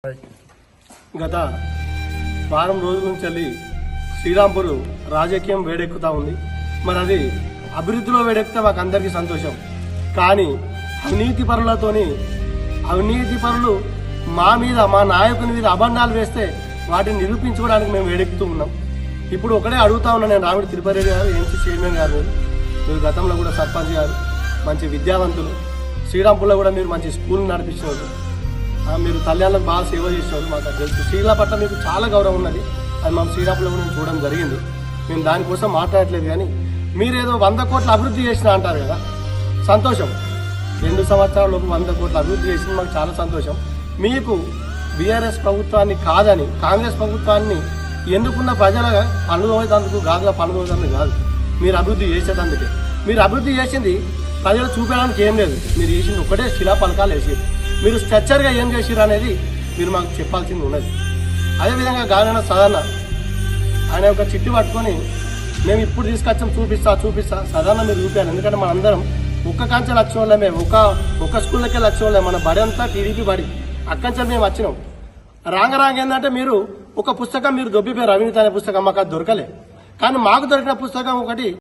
గత వారం రోజుల నుంచి వెళ్ళి శ్రీరాంపూర్ రాజకీయం వేడెక్కుతా ఉంది. మరి అది అభివృద్ధిలో వేడెక్కితే మాకు అందరికీ సంతోషం. కానీ అవినీతి పరులు మా మీద, మా నాయకుని మీద అభండాలు వేస్తే వాటిని నిరూపించుకోవడానికి మేము వేడెక్కుతూ ఉన్నాం. ఇప్పుడు ఒకటే అడుగుతా ఉన్నా నేను, రామిడి తిరుపతి రెడ్డి గారు, ఎంసీ చైర్మన్ గారు, మీరు గతంలో కూడా సర్పంచ్ గారు, మంచి విద్యావంతులు, శ్రీరాంపూర్లో కూడా మీరు మంచి స్కూల్ నడిపించినారు, మీరు తల్లిదండ్రులకు బాగా సేవ చేసినారు. మాకు తెలుసు శ్రీల పట్ల మీకు చాలా గౌరవం ఉన్నది. అది మా శ్రీరాంపూర్లో కూడా చూడడం జరిగింది. మేము దానికోసం మాట్లాడట్లేదు. కానీ మీరేదో 100 కోట్ల అభివృద్ధి చేసినా అంటారు కదా, సంతోషం. 2 సంవత్సరాలలోపు 100 కోట్ల అభివృద్ధి చేసింది మాకు చాలా సంతోషం. మీకు బీఆర్ఎస్ ప్రభుత్వాన్ని కాదని కాంగ్రెస్ ప్రభుత్వాన్ని ఎన్నుకున్న ప్రజల పండుగేందుకు, గాజుల పండుగేందుకు కాదు, మీరు అభివృద్ధి చేసేటందుకే. మీరు అభివృద్ధి చేసింది ప్రజలు చూపించడానికి ఏం లేదు. మీరు చేసింది ఒకటే శిలా పలకాలు వేసారు. మీరు స్ట్రక్చర్గా ఏం చేసిరు అనేది మీరు మాకు చెప్పాల్సింది ఉన్నది. అదేవిధంగా గాలిన సాధారణ ఆయన ఒక చిట్టి పట్టుకొని మేము ఇప్పుడు తీసుకొచ్చాం చూపిస్తా సాధారణ మీరు చూపించాలి. ఎందుకంటే మనందరం ఒక్క కాంచె లక్ష్యం వాళ్ళమే, ఒక స్కూల్లోకే లక్ష్యం వాళ్ళే. మన బడి అంతా టీడీపీ బడి, అక్కంచెలు మేము వచ్చినాం. రాంగ ఏంటంటే మీరు ఒక పుస్తకం మీరు దొబ్బిపోయారు, అవినీతి అనే పుస్తకం. మాకు అది దొరకలే. కానీ మాకు దొరికిన పుస్తకం ఒకటి